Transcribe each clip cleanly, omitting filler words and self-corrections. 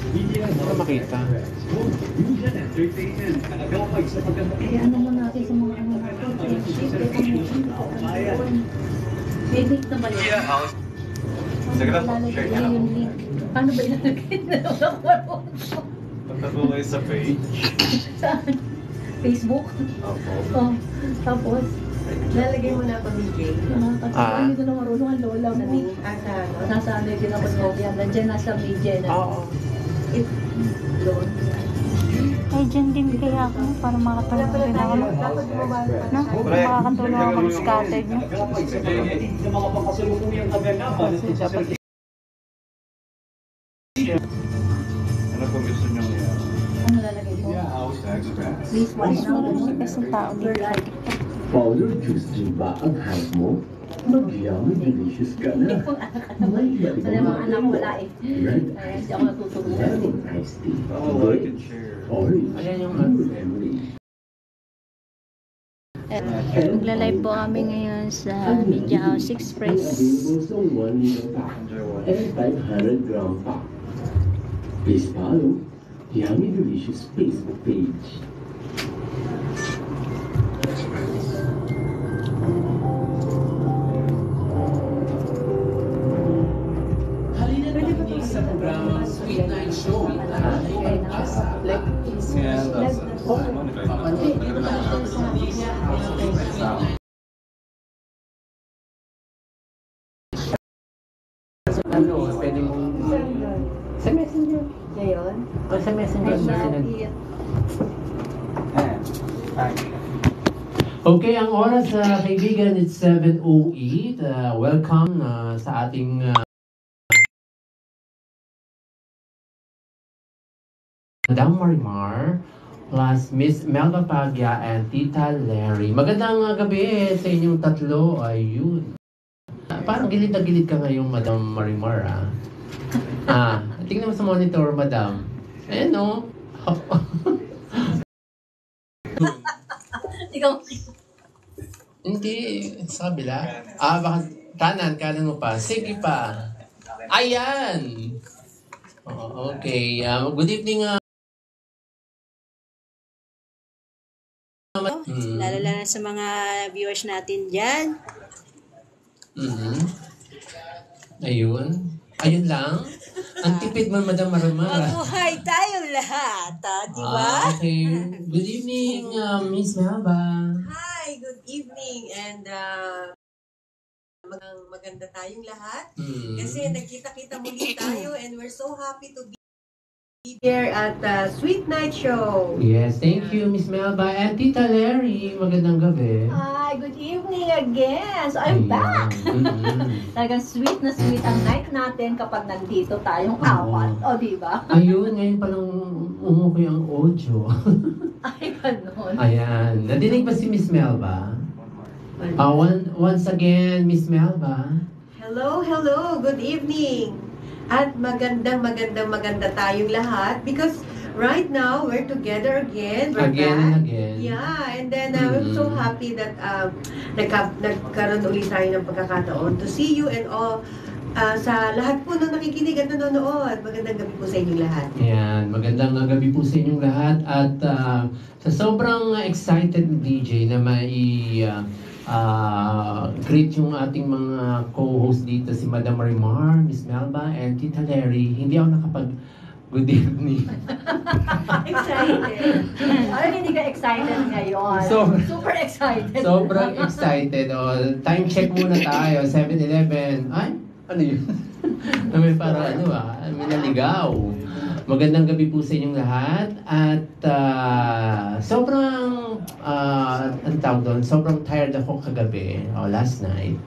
Para makita. Kaya ano mo natin sa mga ano natin, friendship, may link na ba yan? Sige na po, Paano share ilalagay na yung po. link? Paano ba ilalagay na Punta po kayo sa page. Saan? Facebook? Opo. Oh, tapos, Lalagay mo na pa BJ. kasi hindi na marunong ang lola mo. Sa ano? Nasanay din ako sa yan. Nandiyan nasa media na. Oo. Doon. Ay, dyan din kaya ako para makatulong din ako. Dapat bumaba No? Makakatulong ako ng scattered nyo. Ano po gusto nyo niya? Ano lalagay mo? Please watch now. Kasi tao dito. Powder juice din ba ang hype mo? Mag-yummy delicious ka na. May Sa mga anak ko wala eh. red Kaya iced hindi ako natutulungan. lemon iced tea, Oh, like and share. orange, Ayan yung lemon. Magla-live po kami ngayon sa Media House Express. Available sa 1 liter pack and 500 gram pack. Please follow Yummy Delicious Facebook page. Halina nakinig sa programang Sweet Night Show. Ay asa. Kaya, Ano, pwede mong... Sa messenger. Ngayon? O sa messenger. Okay, ang oras sa kaibigan, it's 7:08. Welcome sa ating Madam Marimar plus Miss Melba Pagya and Tita Larry. Magandang gabi sa inyong tatlo. Ayun. Parang gilid na gilid ka ngayon, Madam Marimar, tingnan mo sa monitor, Madam. Ayan, no? Ikaw. Hindi, sa kabila. Baka kanan mo pa. Sige pa. Ayan! Okay, good evening. Lalo na sa mga viewers natin dyan. Ayun. Ayun lang. Ang tipid mo, Madam Marimar. Mabuhay tayong lahat, di ba? Okay. Good evening, Miss Melba. Hi, good evening and maganda tayong lahat. Kasi nagkita-kita muli tayo and we're so happy to be here at Sweet Night Show. Yes, thank you, Miss Melba. And Tita Larry, magandang gabi. Hi, good evening again. So I'm back. Talagang sweet na sweet ang night natin kapag nandito tayong apat. O, di ba? Ayun, ngayon palang umukoy ang audio. Ay, ganun. Ayan. Nadinig ba si Miss Melba? Once again, Miss Melba. Hello, hello, good evening. At maganda tayong lahat because right now we're together again. We're Again back. and again. Yeah, and then we're so happy that nagkaroon ulit tayo ng pagkakataon to see you and all sa lahat po na nakikinig at nanonood. Magandang gabi po sa inyong lahat. Ayan, magandang gabi po sa inyong lahat at sa sobrang excited ni DJ na greet yung ating mga co-host dito, si Madam Marimar, Miss Melba, and Tita Larry. Hindi ako good evening. Excited. Ay, hindi ka excited ngayon. Super excited. Sobrang excited. Time check muna tayo. 7-Eleven. Ay, ano yun? May parang may naligaw. Magandang gabi po sa inyong lahat. At sobrang, ang tawag doon, sobrang tired ako kagabi, last night.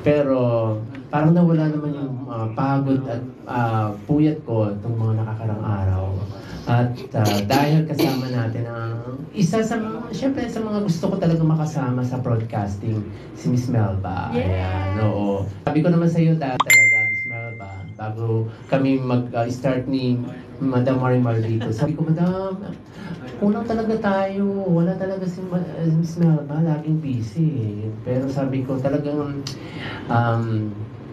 Pero parang nawala naman yung pagod at puyat ko itong mga nakakarang araw. At dahil kasama natin ang isa sa mga, syempre sa mga gusto ko talaga makasama sa broadcasting, si Miss Melba. Ayan, oo. Sabi ko naman sa iyo talaga, Miss Melba, bago kami mag-start ni Madam Marimar dito. Sabi ko, Madam, kulang talaga tayo. Wala talaga si Miss Melba, laging busy. Pero sabi ko talagang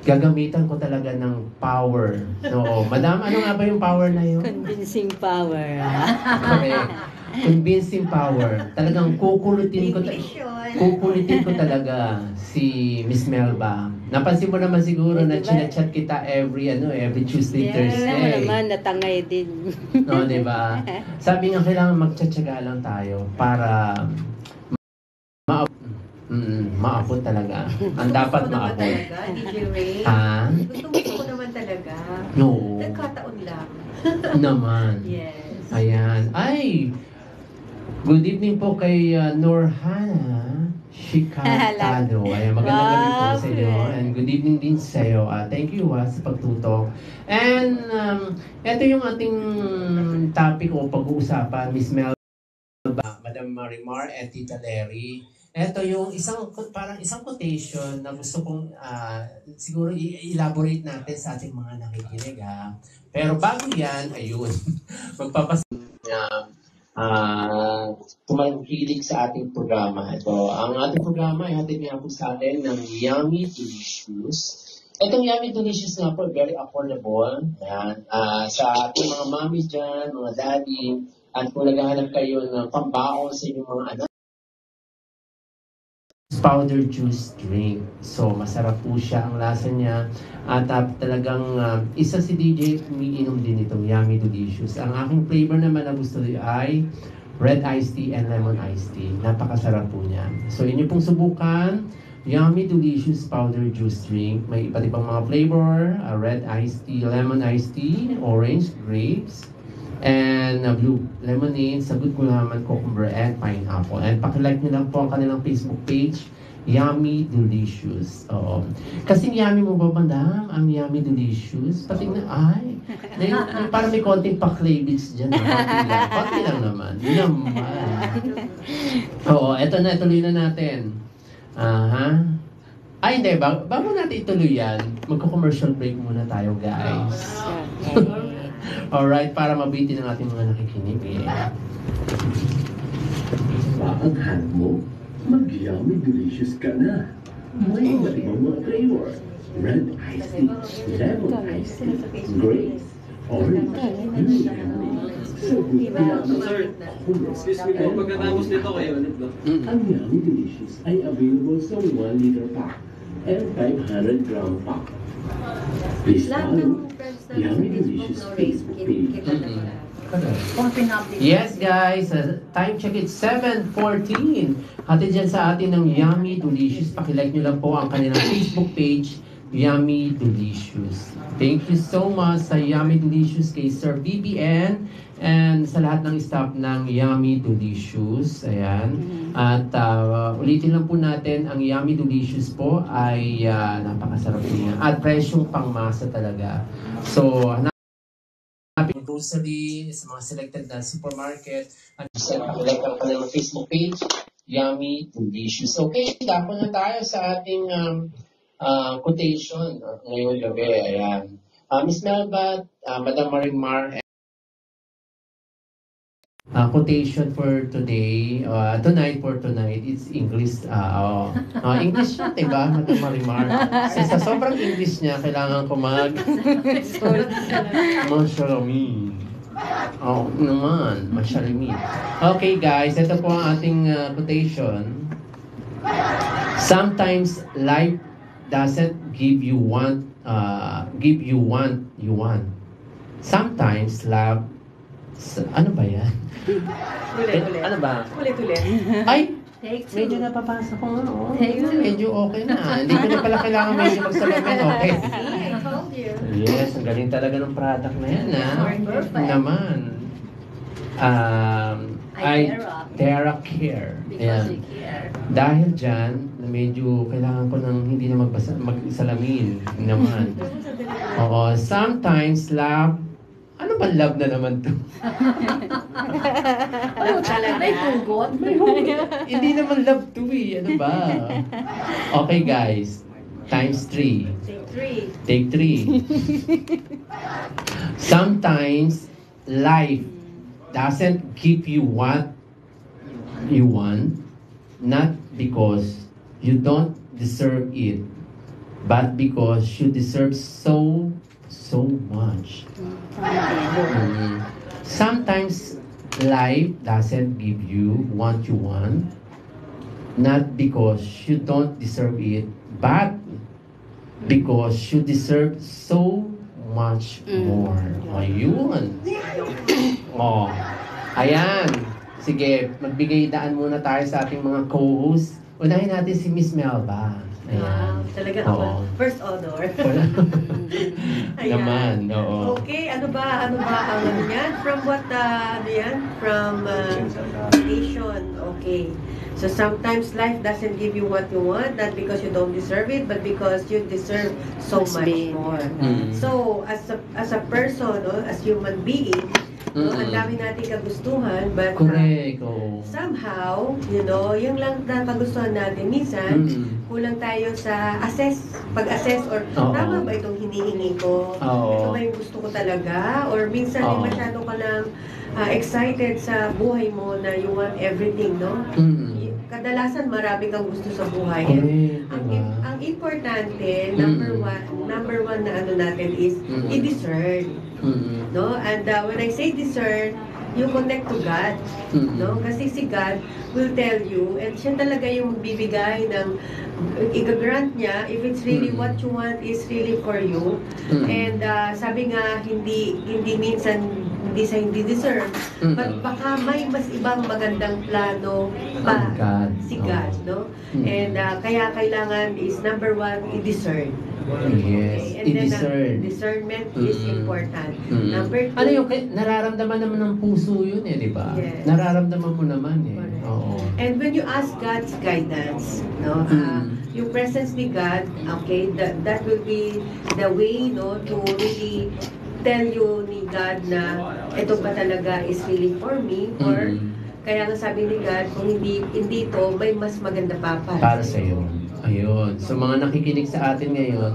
gagamitan ko talaga ng power. Oo. Madam, ano nga ba yung power na yun? Convincing power. Correct. Convincing power. Talagang kukulitin ko talaga si Miss Melba. Napansin mo naman siguro na chinachat kita every Tuesday, Alam mo Thursday. naman, natangay din. No, di ba? Sabi nga kailangan magtsatsaga lang tayo para maabot talaga. Ang dapat Gusto ko naman maabot. talaga, DJ Ray. Ha? Gusto ko naman talaga. No. Nagkataon lang. Naman. Yes. Ayan. Ay! Good evening po kay Norhana Shikatado. Ayan, magandang gabi po sa inyo. And good evening din sa iyo. Thank you sa pagtutok. And ito yung ating topic o pag-uusapan, Miss Melba, Madam Marimar, at Tita Larry. Ito yung parang isang quotation na gusto kong siguro i-elaborate natin sa ating mga nakikinig. Pero bago yan, ayun, tumahilig sa ating programa. Ito, ang ating programa ay hatid niya po sa atin ng Yummy Delicious. Itong Yummy Delicious nga po, very affordable. Ayan. Sa ating mga mami dyan, mga daddy, at kung naghahanap kayo ng pambaon sa inyong mga anak, powder juice drink. So, masarap po siya ang lasa niya. At talagang isa si DJ umiinom din itong Yummy Delicious. Ang aking flavor naman na gusto ay red iced tea and lemon iced tea. Napakasarap po niya. So, inyo pong subukan, Yummy Delicious powder juice drink. May iba't ibang mga flavor, red iced tea, lemon iced tea, orange, grapes, and blue lemonade, sagot gulaman, cucumber, and pineapple. And pakilike nyo lang po ang kanilang Facebook page, Yummy Delicious. Oo. Kasing yummy mo ba, madam? Ang Yummy Delicious? Pati na, parang may konting pa-clavage dyan. Konti lang naman. Yun naman. Oo, eto na, tuloy na natin. Ay, hindi. Bago natin ituloy yan, magko-commercial break muna tayo, guys. Alright, para mabitin ang ating mga nakikinig. Paaghan mo, mag-Yummy Delicious ka na. May iba't ibang mga flavor. Red iced tea, lemon iced tea, grapes, orange, blue lemonade, sagot gulaman, Sir, excuse me po, pagkatapos nito kayo ulit ba? Ang Yummy Delicious ay available sa 1 liter pack and 500 gram pack. Please Lahat follow ng friends namin sa Yummy Facebook, Delicious no, Ray, Facebook page. kilala mo na. Konting update. Yes, guys. Time check, it's 7:14. Hatid dyan sa atin ng Yummy Delicious. Pakilike nyo lang po ang kanilang Facebook page, Yummy Delicious. Thank you so much sa Yummy Delicious kay Sir BBN and sa lahat ng staff ng Yummy Delicious. Ayan. At ulitin lang po natin, ang Yummy Delicious po ay napakasarap niya. At presyong pangmasa talaga. So, hanapin grocery sa mga selected na supermarket. At like ang kanilang Facebook page, Yummy Delicious. Okay, dapat na tayo sa ating quotation ngayong gabi. Ayan. Miss Melba, Madam Marimar, quotation for today, tonight, it's English. English siya, diba, Madam Marimar? Sa sobrang English niya, kailangan ko masyaramin. Masyaramin. Okay, guys, ito po ang ating quotation. Sometimes life doesn't give you what you want. Sometimes love. Ano ba yan? Ulit. Ano ba? Ulit. Ay! Take two. Medyo napapasa ko nga. Take two. Medyo okay na. Hindi ko na pala kailangan medyo magsalamin. Okay. See, I told you. Yes, ang galing talaga ng product na yan. Perfect. Naman. Terra Care. Because Ayan. you care. Dahil dyan, na medyo kailangan ko ng hindi na magsalamin naman. Oo, sometimes love. Ano ba love na naman to? Ano talaga? May pugot? Hindi naman love to eh. Ano ba? Okay guys. Times 3. Take three. Take 3. Sometimes life doesn't give you what you want, not because you don't deserve it, but because you deserve so much. Sometimes life doesn't give you what you want, not because you don't deserve it, but because you deserve so much more. Ayun. Oh. Ayan. Sige, magbigay daan muna tayo sa ating mga co-hosts. Unahin natin si Miss Melba. Ayan. Talaga Oo. ako. First honor. Ayan. Naman, oo. Okay, ano ba ang ano yan? From what, ano yan? From station. Okay. So sometimes life doesn't give you what you want, not because you don't deserve it, but because you deserve so much more. So as a person, as human being, ang dami nating kagustuhan, but Correct, oo. somehow, yung lang na kagustuhan natin, minsan, kulang tayo sa pag-assess, or Oo. tama ba itong hinihingi ko? Oo. Ito ba yung gusto ko talaga? Or minsan, Oo. masyado ka lang excited sa buhay mo na you want everything, no? Kadalasan marami kang gusto sa buhay. Correct, Ang, diba? ang importante, number one na ano natin is i-discern. No? And when I say discern, you connect to God. No? Kasi si God will tell you, and siya talaga yung bibigay ng i-grant niya if it's really what you want is really for you. And sabi nga, hindi minsan hindi sa hindi deserve, but baka may mas ibang magandang plano pa si God, no? And kaya kailangan is number one, i-discern. Yes, And then, i-discern. discernment is important. Number two, Ano yung nararamdaman naman ng puso yun eh, di ba? Yes. Nararamdaman mo naman eh. Correct. Oo. and when you ask God's guidance, no, yung presence ni God, okay, that will be the way, no, to really tell you ni God na ito ba talaga is really for me, or kaya nga sabi ni God, kung hindi to, may mas maganda pa Para sa iyo. Ayun. So mga nakikinig sa atin ngayon,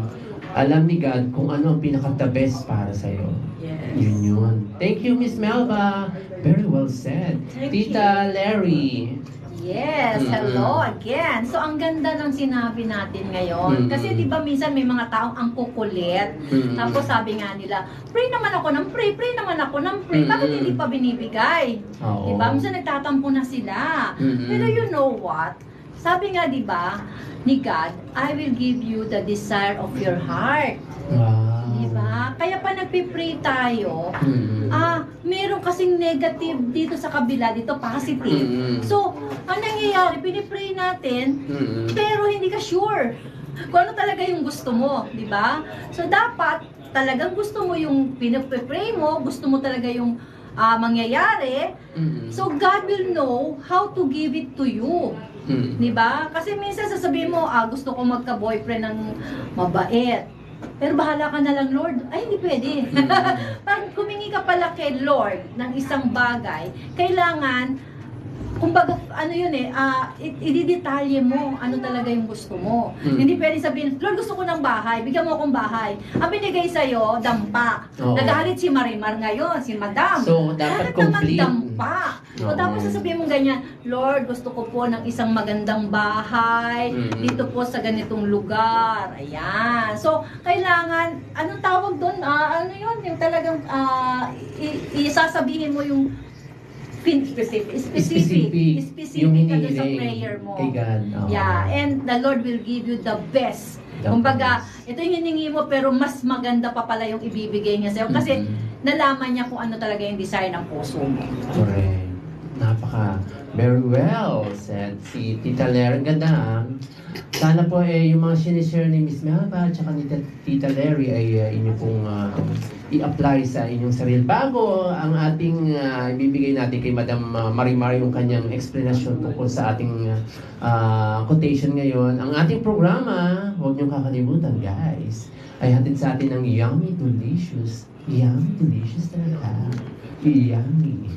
alam ni God kung ano ang pinaka-the best para sa iyo. Yes. Yun. Thank you, Miss Melba. Very well said. Thank Tita Larry. Yes, hello again. So, ang ganda ng sinabi natin ngayon. Kasi di ba minsan may mga taong ang kukulit. Tapos sabi nga nila, pray naman ako ng pray naman ako ng pray. Bakit hindi pa binibigay? Oo. Di ba? Minsan nagtatampo na sila. Pero you know what? Sabi nga di ba, ni God, I will give you the desire of your heart. Wow. Di ba? Kaya pa nagpipray tayo, meron kasing negative dito sa kabila, dito positive. So, ang nangyayari, pinipray natin, pero hindi ka sure kung ano talaga yung gusto mo, di ba? So, dapat talagang gusto mo yung pinipray mo, gusto mo talaga yung mangyayari. So, God will know how to give it to you. Di ba? Kasi minsan sasabihin mo, gusto ko magka-boyfriend ng mabait. Pero bahala ka na lang, Lord. Ay, hindi pwede. Pag kumingi ka pala kay Lord ng isang bagay, kailangan, kumbaga, ano yun ididetalye mo ano talaga yung gusto mo. Hindi pwede sabihin, Lord, gusto ko ng bahay, bigyan mo akong bahay. Ang binigay sa'yo, dampa. Nagahalit si Marimar ngayon, si Madam. So, dapat complete. Dampa. O tapos sasabihin mo ganyan, Lord, gusto ko po ng isang magandang bahay, dito po sa ganitong lugar. Ayan. So, kailangan, anong tawag doon? Ano yun? Yung talagang, isasabihin mo yung specific Yung ka doon sa hinihiling prayer mo. kay God. Yeah, and the Lord will give you the best. Kumbaga, ito yung hiningi mo pero mas maganda pa pala yung ibibigay niya sa'yo kasi nalaman niya kung ano talaga yung desire ng puso mo. Correct. Very well said. Si Tita Larry, ang ganda. Sana po yung mga sinishare ni Miss Melba at saka ni Tita Larry ay inyo pong i-apply sa inyong sarili. Bago ang ating ibibigay natin kay Madam Marimar yung kanyang explanation tungkol sa ating quotation ngayon. Ang ating programa, huwag niyong kakalimutan guys, ay hatid sa atin ng Yummy Delicious. Yummy Delicious talaga. Yummy.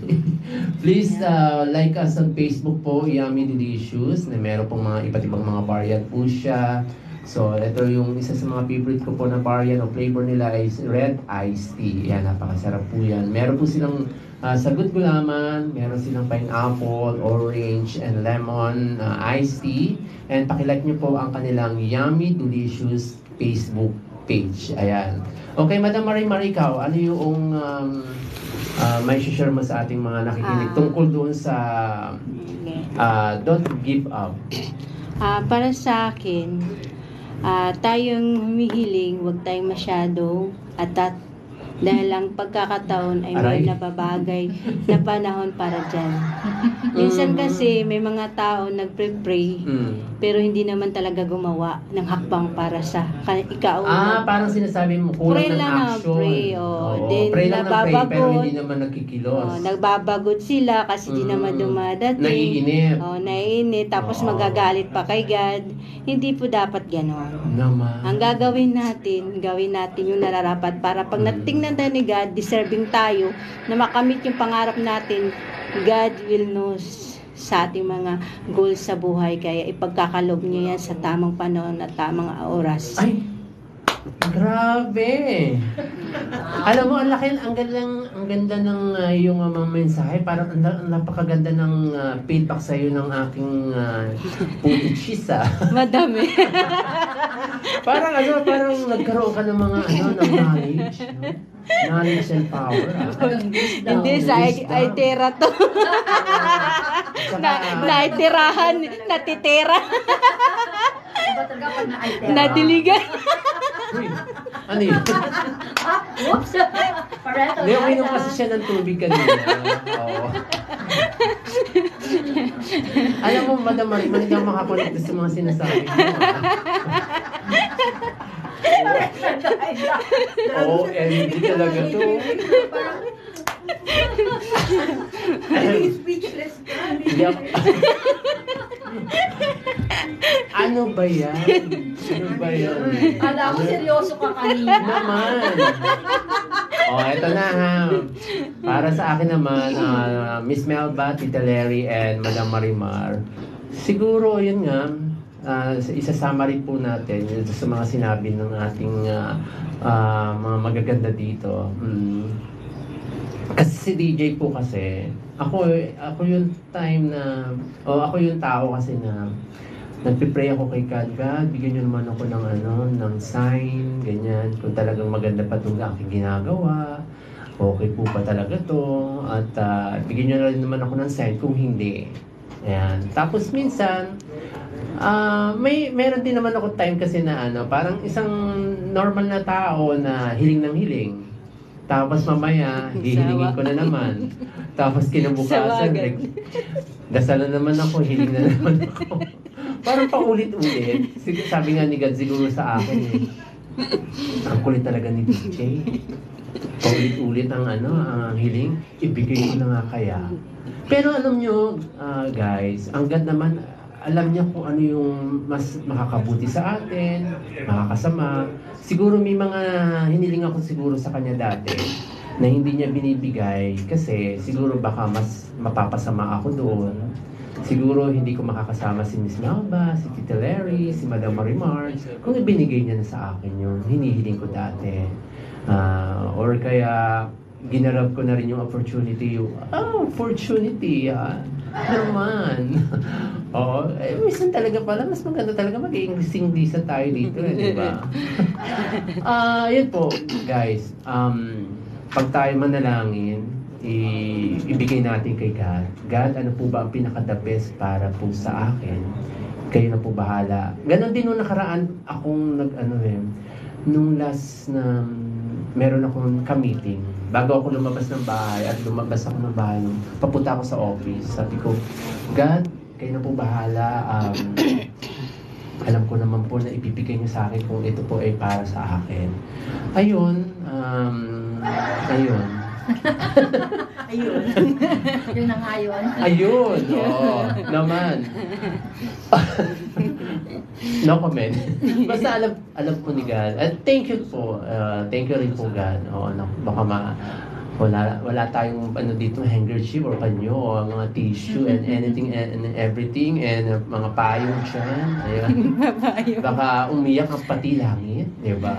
Please like us on Facebook po, Yummy Delicious, na meron pong mga iba't ibang mga variant po siya. So, ito yung isa sa mga favorite ko po na variant o flavor nila is red iced tea. Yan, napakasarap po yan. Meron po silang sagut gulaman, meron silang pineapple, orange, and lemon iced tea. And pakilike nyo po ang kanilang Yummy Delicious Facebook page. Ayan. Okay, Madam Marimar, ikaw, ano yung may share mo sa ating mga nakikinig tungkol doon sa don't give up? Para sa akin, tayong humihiling, huwag tayong masyadong atat dahil ang pagkakataon ay may nababagay na panahon para dyan. Minsan kasi may mga tao nagpre-pray pero hindi naman talaga gumawa ng hakbang para sa ikaw. Parang sinasabi mo kulang ng action. Pray, pray lang ng pray pero hindi naman nagkikilos. Nagbabagot sila kasi di naman dumadating. Naiinip. Naiinip. Tapos magagalit pa kay God. Hindi po dapat ganon. Naman. Ang gawin natin yung nararapat para pag natingnan tayo ni God, deserving tayo na makamit yung pangarap natin. God will know sa ating mga goals sa buhay, kaya ipagkakalob niyo yan sa tamang panahon at tamang oras. Ay, grabe. Alam mo, ang ganda ng yung mga mensahe. Parang ang napakaganda ng feedback sa iyo ng aking pulichis. Madami. parang nagkaroon ka ng mga ng knowledge, no? Knowledge and power. Hindi sa Aitera to. Naitirahan, natitira. Nadiligan. Uy, ano yun? Whoops! Pareto Hindi, uminom kasi siya ng tubig kanina. Oo. Alam mo, Madam Marie, hindi ako makakonect sa mga sinasabi mo. Oo, hindi talaga to. Speechless ka. Hindi ako... Ano ba yan? Ano ba yan? Kala ko seryoso ka kanina. Naman. Eto na ha. Para sa akin naman, Miss Melba, Tita Larry, and Madam Marimar, siguro yun nga, isa-summary po natin yun sa mga sinabi ng ating mga magaganda dito. Kasi si DJ po kasi, ako yung time na, ako yung tao kasi na nagpipray ako kay God, bigyan niyo naman ako ng sign, ganyan, kung talagang maganda pa itong aking ginagawa, okay po pa talaga to, at bigyan niyo naman ako ng sign kung hindi. Ayan. Tapos minsan, meron din naman ako time kasi na parang isang normal na tao na hiling ng hiling. Tapos mamaya, hihilingin ko na naman. Tapos kinabukasan, dasal na naman ako, hiling na naman ako. Parang paulit-ulit. Sabi nga ni God siguro sa akin ang kulit talaga ni DJ. Paulit-ulit ang hiling, ibigay ko na nga kaya. Pero alam nyo, guys, ang God naman, alam niya kung ano yung mas makakabuti sa atin, makakasama. Siguro may mga hiniling ako siguro sa kanya dati na hindi niya binibigay kasi siguro baka mas mapapasama ako doon. Siguro hindi ko makakasama si Miss Melba, si Tita Larry, si Madam Marimar kung ibinigay niya na sa akin yung hinihiling ko dati. Or kaya ginarap ko na rin yung opportunity. Opportunity, naman. Oo, minsan talaga pala, mas maganda talaga mag-English tayo dito, di ba? Yun po, guys. Pag tayo manalangin, ibigay natin kay God. God, ano po ba ang pinaka-the best para po sa akin? Kayo na po bahala. Ganon din nung nakaraan akong nung last na meron akong ka-meeting. Bago ako lumabas ng bahay at lumabas ako ng bahay, papunta ako sa office. Sabi ko, God, kayo na po bahala. Alam ko naman po na ibibigay niyo sa akin kung ito po ay para sa akin. Ayun. Yun na nga yun. Ayun, oo, naman. No comment. Basta alam po ni God. At thank you po. Thank you rin po God. Baka wala tayong dito, handkerchief or panyo o mga tissue and anything and everything and mga payong dyan. Ayan. Baka umiyak ang pati langit, di ba?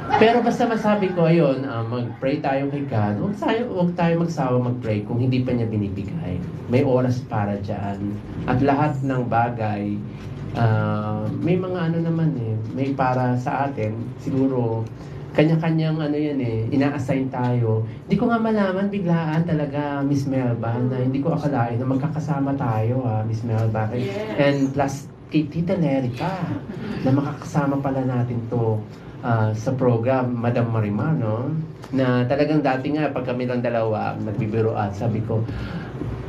Pero basta masabi ko, ayun, mag-pray tayo kay God. Huwag tayo magsawa mag-pray kung hindi pa niya binibigay. May oras para dyan. At lahat ng bagay, may mga ano naman may para sa atin, siguro, kanya-kanyang ano yan ina-assign tayo. Hindi ko nga malaman biglaan talaga, Miss Melba, na hindi ko akalain na magkakasama tayo, Miss Melba. Yes. And plus, kay Tita Lerica, na makakasama pala natin to sa program, Madam Marimar, no? Na talagang dati nga, pag kami lang dalawa, nagbibiroan, sabi ko,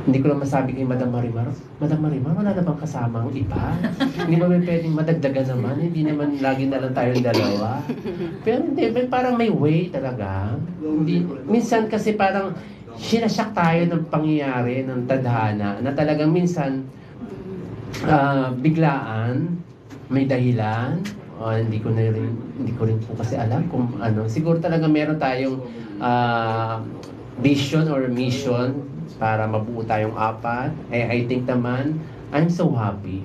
hindi ko lang masabi kay Madam Marimar, wala na bang kasamang iba? Hindi ba may pwedeng madagdagan naman? Hindi naman lagi na lang tayong dalawa. Pero hindi, parang may way talaga. Hindi, minsan kasi parang sinasyak tayo ng pangyayari ng tadhana na talagang minsan biglaan, may dahilan. Hindi ko rin po kasi alam kung ano. Siguro talaga meron tayong vision or mission para mabuo tayong apat. I think naman, I'm so happy.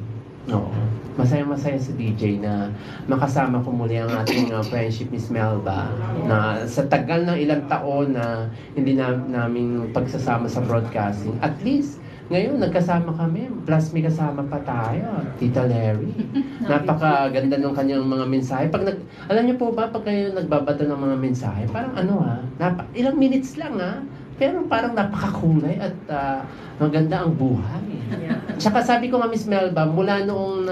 No. Masaya-masaya si DJ na makasama ko muli ang ating friendship, Miss Melba, na sa tagal ng ilang taon na hindi namin pagsasama sa broadcasting. At least, ngayon, nagkasama kami. Plus, may kasama pa tayo. Tita Larry. Napakaganda ng kanyang mga mensahe. Alam niyo po ba, pag kayo nagbabato ng mga mensahe, parang ilang minutes lang pero parang napakakulay at maganda ang buhay. Yeah. Tsaka sabi ko nga, Miss Melba, mula noong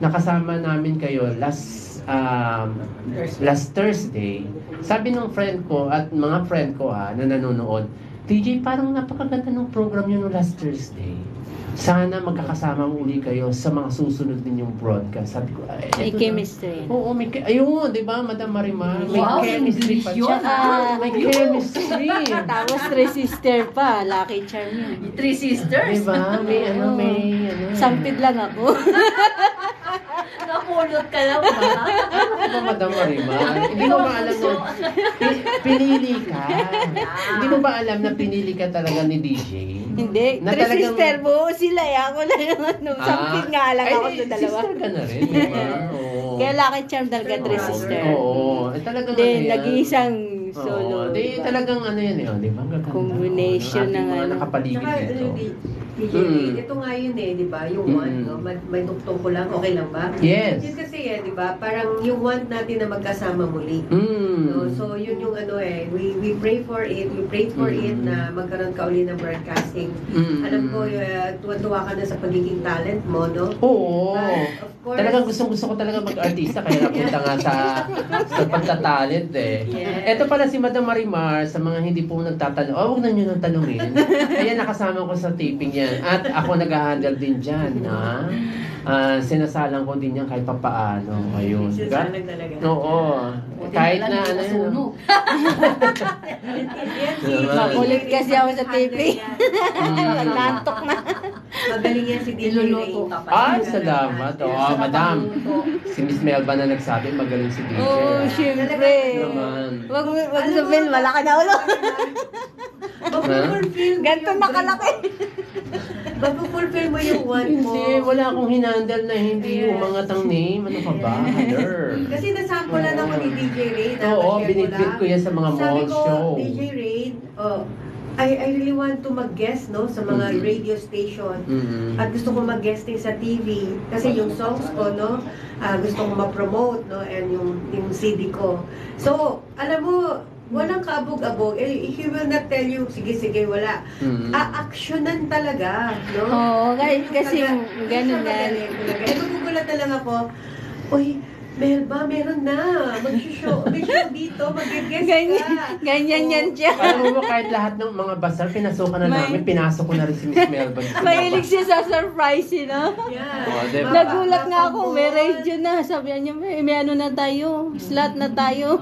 nakasama namin kayo last Thursday, sabi ng friend ko at mga friend ko na nanonood, TJ, parang napakaganda ng program nyo no last Thursday. Sana magkakasama uli kayo sa mga susunod ninyong broadcast. Sabi ko, May chemistry. Oo, ayun, di ba, Madam Marimar? May Wow, chemistry pa. English yun, May chemistry. Tapos 3 sister pa, Lucky Charm yun. 3 sisters. Di ba? May ano. Sampid lang ako. Napulot ka lang ba? Ano ba, Madam Marimar? Hindi mo ba alam na pinili ka? Hindi mo ba alam na pinili ka talaga ni DJ? Hindi, Na 3 talagang- sister buo sila ako lang yung sampid nga lang ako sa dalawa. Sister ka na rin, di ba? Oo. Kaya Lucky Charm talaga 3 sister. Oo. Talagang Hindi, yan. nag-iisang Oo. solo. Di, talagang ano yan di ba? Gaganda. Combination Oo, ng ating mga ano. nakapaligid Saka, dito. DJ, ito nga yun di ba? Yung want, no? May tuktong ko lang, okay lang ba? Yes. Yun kasi di ba? Parang yung want natin na magkasama muli. No? So, yun yung we pray for it. We pray for it na magkaroon ka uli ng broadcasting. Alam ko, tuwa ka na sa pagiging talent mo, no? Oo. But, of course, Talagang gusto ko talaga mag-artista kaya napunta nga sa pagtatalent Yes. Ito pala si Madam Marimar, sa mga hindi po nagtatanong, huwag na nyo nang tanungin. Ayan, nakasama ko sa taping yan. At ako nag-handle din dyan, sinasalang ko din yan kahit papaano. Ayun. Sinasalang talaga. Oo. Kahit na ano yun. Sunog. Makulit kasi ako sa taping. Nantok na. Magaling yan si DJ Ray. Niluluto ka pa. Ay, salamat. Madam. Si Miss Melba na nagsabi, magaling si DJ. Oo, syempre. Naman. Wag sabihin, malaki na ulo. Mapupulfill mo Ganto yung nakalaki. Mapupulfill mo yung want mo. Hindi, wala akong hinandle na hindi umangat ang name. Ano ka ba? Mother. Kasi nasampulan ako ni DJ Ray. Oo, binitbit ko yan sa mga Sabi mall ko, show. DJ Ray, I really want to mag-guest sa mga radio station. At gusto ko mag-guesting sa TV. Kasi yung songs ko, gusto ko ma-promote, and yung CD ko. So, alam mo, walang kaabog-abog. He will not tell you, sige, wala. A-actionan talaga, no? Oo, kasi ganun yan. Magugulat na lang ako, uy, Melba, meron na. May show dito, mag-guest ka. Ganyan yan siya. Alam mo ba, kahit lahat ng mga basar, pinasukan na namin, pinasok ko na rin si Miss Melba. Mahilig siya sa surprise, Yeah. Oh, diba? Nagulat nga ako, may radio na. Sabi niya, may ano na tayo, slot na tayo.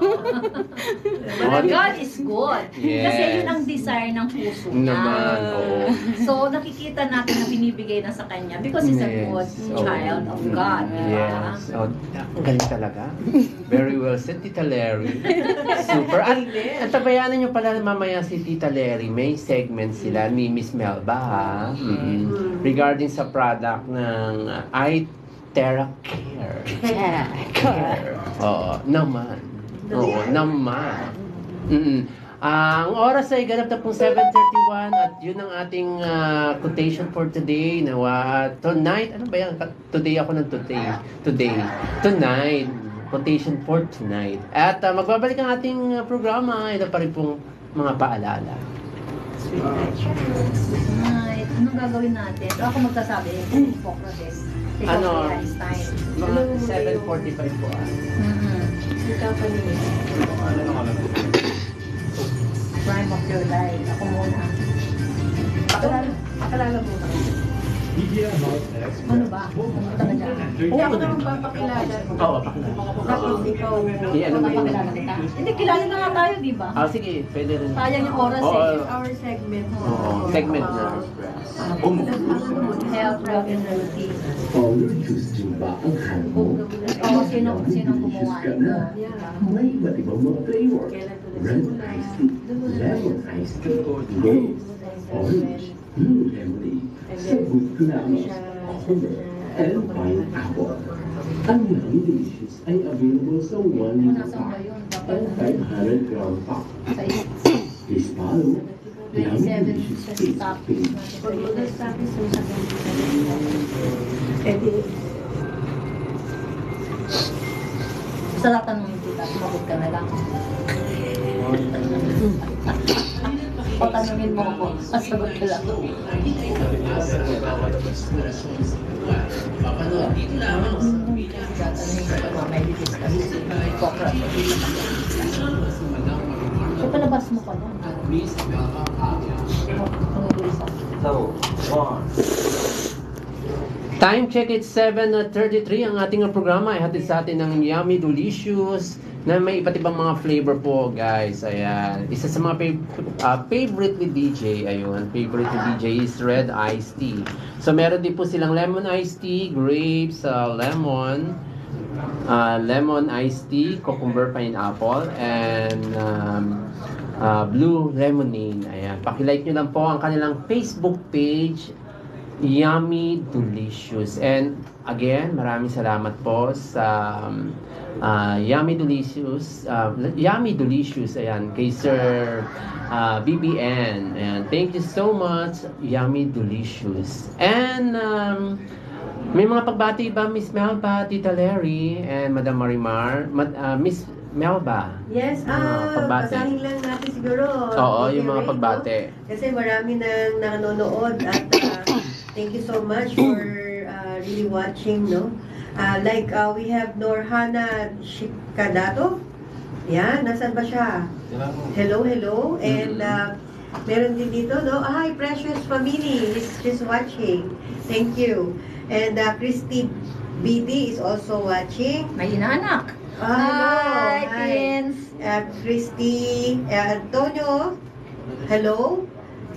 God is good. Yes. Kasi yun ang desire ng puso niya. Naman, oo. So, nakikita natin na binibigay na sa kanya because he's a good Yes. child of God. Di ba? Yes. Oh, ang galing talaga. Very well said, Tita Larry. Super. At tabayanan nyo pala mamaya si Tita Larry. May segment sila ni Miss Melba, ha? Regarding sa product ng iTerra Care. Care. Oo, naman. Oo, naman. Ang oras ay ganap na pong 7:31 at yun ang ating quotation for today. Tonight, ano ba yan? Today ako ng today. Tonight. Quotation for tonight. At magbabalik ang ating programa. Ito pa rin pong mga paalala. Right. Anong gagawin natin? O ako magsasabi. Hippocrates. Ano? Einstein. Mga 7:45 po. Prime of your life. Ako muna. Pakilala muna. Ano ba? Ano talaga? Ako naman papakilala. Oo, pakilala. Tapos ikaw, Ano ba yun? Pakilala kita. Hindi, kilala na nga tayo, di ba? Sige, pwede rin. Sayang yung oras Oo. eh. our segment. Oo, segment na. Health, wealth, and routine. Allergies din ba ang hand mo? Oo, sino gumawa Ka nito? na. May iba't ibang mga flavor. Red iced tea, lemon iced tea, rose, orange, blue lemonade, sagot kunami, coconut, and pineapple. Ang Yummy Delicious ay available sa 1 liter Nasaan ba pack yun? and 500 gram pack. Sa Please follow Yummy 27 Delicious sa Facebook stock. page. pag mag-sabi sa edi, Sa tatanungin kita, sumagot ka na lang. O tanungin mo ako, sasagot ka lang. Tatanungin ko pa, may discuss. Hippocrates. E palabas mo pa lang. Time check, it's 7:33. Ang ating programa ay hatid sa atin ng Yummy Delicious na may iba't ibang mga flavor po, guys. Ayan. Isa sa mga favorite ni DJ, ayun. Favorite ni DJ is red iced tea. So, meron din po silang lemon iced tea, grapes, lemon iced tea, cucumber, pineapple, and blue lemonade. Ayan. Pakilike nyo lang po ang kanilang Facebook page, Yummy Delicious. And again, maraming salamat po sa Yummy Delicious. Yummy Delicious, ayan, kay Sir BBN. Ayan, thank you so much, Yummy Delicious. And may mga pagbati ba, Miss Melba, Tita Larry, and Madam Marimar? Miss Melba. yes, pagbati. basahin lang natin siguro. Oo, DJ yung mga Ray, no? pagbati. Kasi marami nang nanonood at thank you so much for really watching, no? We have Norhana Shikadato. Yan, nasan ba siya? Hello. And meron din dito, no? Hi, Precious Family. She's watching. Thank you. And Christy BD is also watching. May inaanak. Hello. Hi, Pins. Christy, Antonio, hello.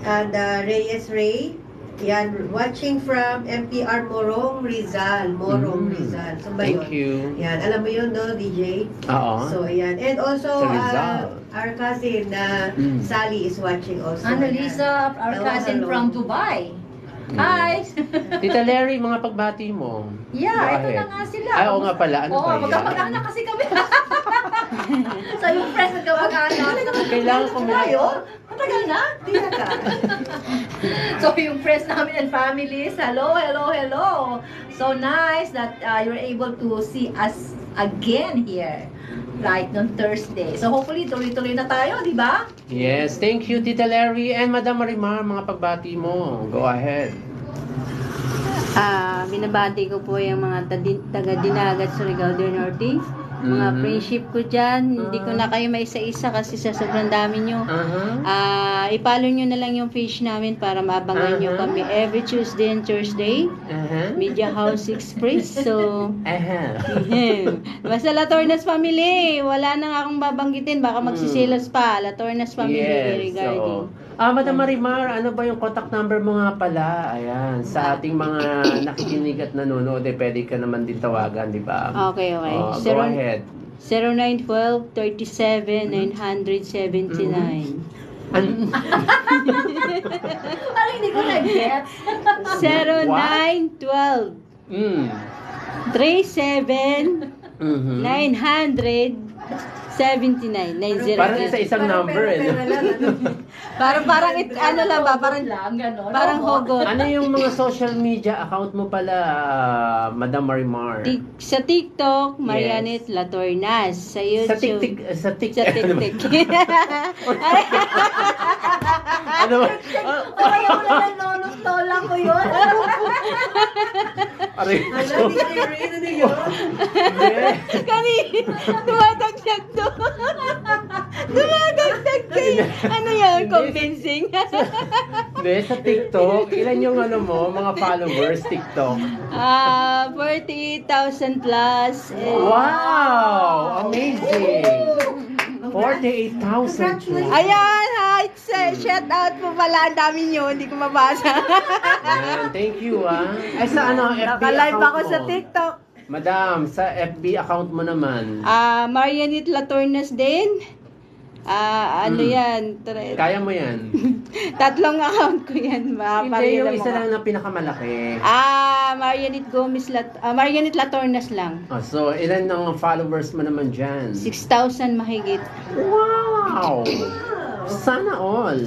And Reyes Ray, yan, watching from MPR Morong Rizal. Rizal. So ba Thank yun? you. Yan, alam mo yun, no, DJ? Oo. So, yan. And also, Sa Rizal. our cousin, Sally, is watching also. Annalisa, our Hello, cousin hello. from Dubai. Hi! Tita Larry, mga pagbati mo. Yeah, Go ito ahead. na nga sila. Ay, oo nga pala. Ano Oo, ba yan? magkamag-anak kasi kami. So, yung friends at kamag-anak. Kailangan ko tayo? Matagal na? Di na ka. So, yung friends namin and families, hello. So nice that you're able to see us again here. Right, on Thursday. So, hopefully, tuloy-tuloy na tayo, di ba? Yes, thank you, Tita Larry and Madam Marimar, mga pagbati mo. Go ahead. Binabati ko po yung mga taga-Dinagat Surigao del Norte. Mga friendship ko dyan. Hindi ko na kayo maisa-isa kasi sa sobrang dami nyo. I-follow nyo na lang yung page namin para maabangan nyo kami every Tuesday and Thursday. Media House Express. So, basta La Tornas Family. Wala nang akong babanggitin. Baka magsisilos pa. La Tornas Family regarding. Madam Marimar, ano ba yung contact number mo nga pala? Ayan, sa ating mga nakikinig at nanonood, pwede ka naman din tawagan, di ba? Okay. Go ahead. 0912-37-979. Parang hindi ko na-get. 0912 37 979. 79. 90. Parang isa-isang number eh. Pera lang, ano? Parang ano lang ba? Parang gano'n. parang hugot. Ano yung mga social media account mo pala, Madam Marimar? Sa TikTok, Marianet Latornas. Sa Sa YouTube. Sa TikTok. Sa TikTok. Ano ba? Parang wala ng lolong lola ko yun. Aray, Hala, DJ Ray, ano yun? Kanina, dumadagdag to. Dumadagdag kayo. Ano yan? Convincing. Hindi, sa TikTok, ilan yung ano mo, mga followers TikTok? 48,000 plus. Wow! Amazing! 48,000 plus. Ayan, hi! Shout out po pala. Ang dami nyo. Hindi ko mabasa. Ayan, thank you Ay, sa ano, FB Nakalive account ako mo? sa TikTok. Madam, sa FB account mo naman. Marianit Latornas din. Ano yan? Kaya mo yan. Tatlong account ko yan. Hindi, yung isa lang na pinakamalaki. Marianit Marianit Latornas lang. Oh, so, ilan ng followers mo naman dyan? 6,000 mahigit. Wow! Sana all.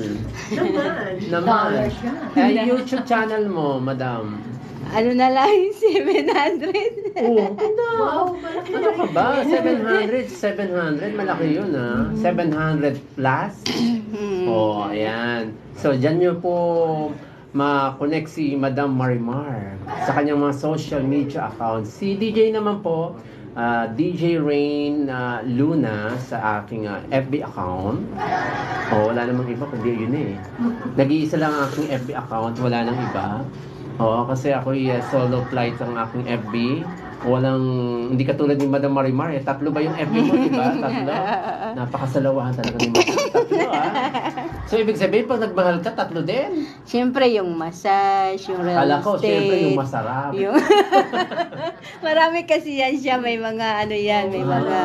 Naman. YouTube channel mo, madam. Ano na lang, 700. Oh, ano ka ba? 700, malaki yun 700 plus? Oh, ayan. So, dyan nyo po ma-connect si Madam Marimar sa kanyang mga social media accounts. Si DJ naman po, DJ Rain Luna sa aking FB account. Oh, wala namang iba kundi yun Nag-iisa lang ang aking FB account, wala nang iba. Oo, kasi ako solo flight ang aking FB. Hindi katulad ni Madam Marimar tatlo ba yung FB mo, diba? Tatlo. Napakasalawahan talaga ni Madam. Tatlo So, ibig sabihin, pag nagmahal ka, tatlo din? Siyempre, yung massage, yung real Kala ko, estate. siyempre, yung masarap. Marami kasi yan siya. May mga ano yan. May mga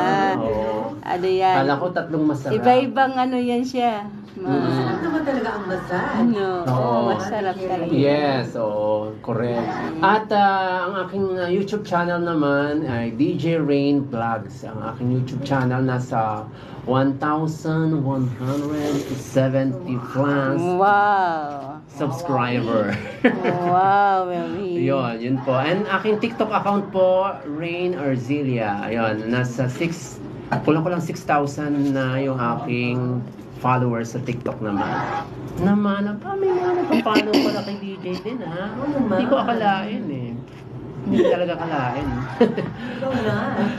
ano yan. Kala ko, tatlong masarap. Iba-ibang ano yan siya. Masarap naman talaga ang massage. Masarap talaga. Yes, correct. At ang aking YouTube channel naman ay DJ Rain Vlogs. Ang aking YouTube channel nasa 1,170 plus Wow. subscriber. Wow, Mami. Yun po. And aking TikTok account po, Rain Arzilia. Ayun, nasa kulang 6,000 na yung aking followers sa TikTok naman. May mga nagpa-follow pala kay DJ din Hindi ko akalain Hindi talaga akalain.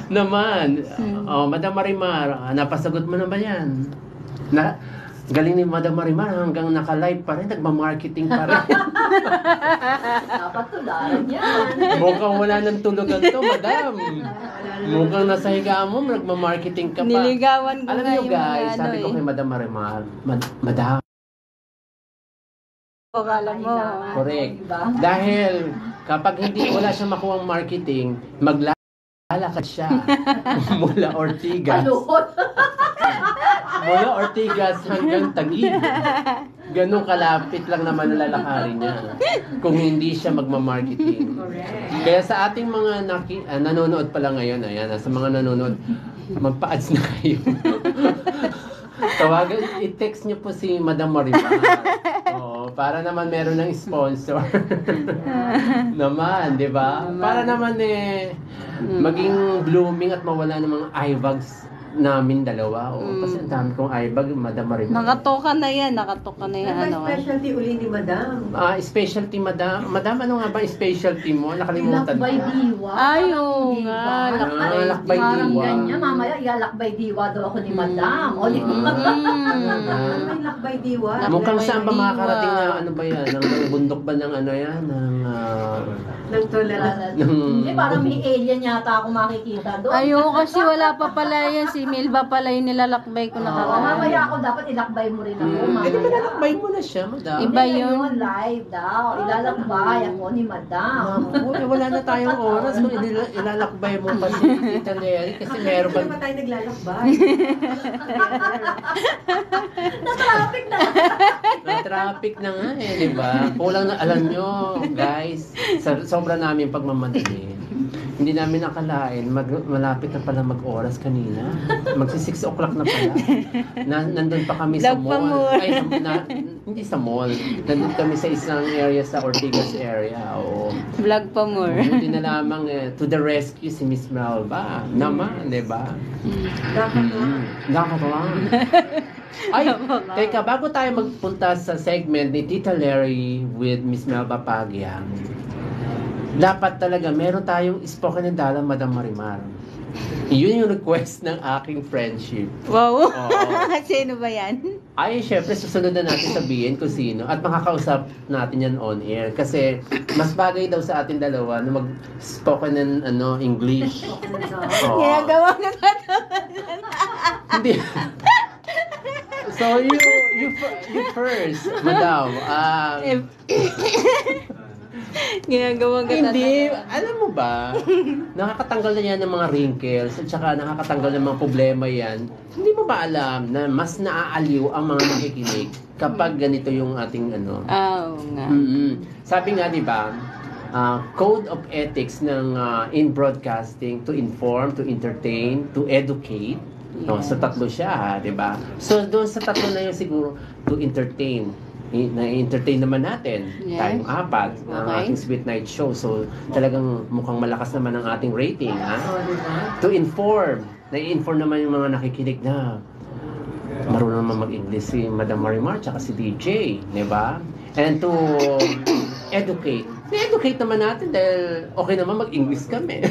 Naman. Madam Marimar, napasagot mo na ba yan? Galing ni Madam Marimar hanggang naka-live pa rin, nagma-marketing pa rin. Dapat tularan yan. Mukhang wala nang tulugan to, Madam. Mukhang nasa higaan mo, nagma-marketing ka pa. Niligawan ko Alam nga niyo yung guys, mga sabi ko kay Madam Marimar, Madam, Akala mo. correct. Dahil kapag wala siya makuhang marketing, maglalakad siya mula Ortigas. Mula Ortigas hanggang Taguig. Ganun kalapit lang naman lalakarin niya kung hindi siya magma-marketing. Kaya sa ating mga nanonood pala ngayon, sa mga nanonood, magpa-ads na kayo. Tawagan, i-text niyo po si Madam Marimar. Para naman meron ng sponsor. Naman, di ba? Para naman maging blooming at mawala ng mga eyebags namin dalawa. Kasi ang dami kong eyebag, Madam Marimar. Nakatoka na yan Ano ba specialty uli ni Madam? Specialty, Madam. Madam, ano nga ba yung specialty mo? Nakalimutan Lakbay ko. diwa. nga. Lakbay Parang diwa. ganyan. Mamaya, ilalakbay diwa daw ako ni Madam. O, May lakbay diwa. Mukhang Lakbay saan ba diwa. makakarating na ano ba yan? Ng bundok ba ng ano yan? Ng tulad. Hindi, parang may alien yata ako makikita doon. Ayoko kasi wala pa pala yan. Si Milba pala yung nilalakbay ko nakaraan. Mamaya ako dapat ilakbay mo rin ako. Eh, di Mamaya. ba nalakbay mo na siya, Madam? Iba Hindi, yun. ngayon, live daw. Ilalakbay ako ni Madam. Wala na tayong oras kung ilalakbay mo pa si Tita Lery kasi meron Hindi ba... pa tayo naglalakbay. Na-traffic na. Na-traffic na nga di ba? Kulang na, alam nyo, guys, sobra namin pagmamadali. Hindi namin nakalain, malapit na pala mag-oras kanina. Magsi 6 o'clock na pala. Nandun pa kami sa Vlog pa mall. more. Ay, hindi sa mall. Nandun kami sa isang area sa Ortigas area. Oo. Vlog pa more. Buti na lamang to the rescue si Miss Melba. Naman, di ba? Dapat lang. Ay, teka, bago tayo magpunta sa segment ni Tita Larry with Miss Melba Pagia, dapat talaga meron tayong spoken and dialogue, Madam Marimar. Yun yung request ng aking friendship. Wow. Oo. Sino ba yan? Ay, syempre, susunod na natin sabihin kung sino. At makakausap natin yan on air. Kasi, mas bagay daw sa atin dalawa na mag-spoken and English. Oo. Ginagawa na natin. Hindi. So, you first, madam. Ginagawa ka Hindi, alam mo ba, nakakatanggal na yan ng mga wrinkles at saka nakakatanggal ng mga problema yan. Hindi mo ba alam na mas naaaliw ang mga nakikinig kapag ganito yung ating Oo nga. Sabi nga, di ba, code of ethics ng in broadcasting to inform, to entertain, to educate. No, so tatlo siya, di ba? So doon sa tatlo na yun siguro, to entertain. Na-entertain naman natin. Yes. Tayong apat ng Okay. ating Sweet Night Show. So talagang mukhang malakas naman ang ating rating. Ha? Oh, diba? To inform. Na-inform naman yung mga nakikinig na marunong naman mag-English si Madam Marimar tsaka si DJ. Di ba? And to educate. Na-educate naman natin dahil okay naman mag-English kami.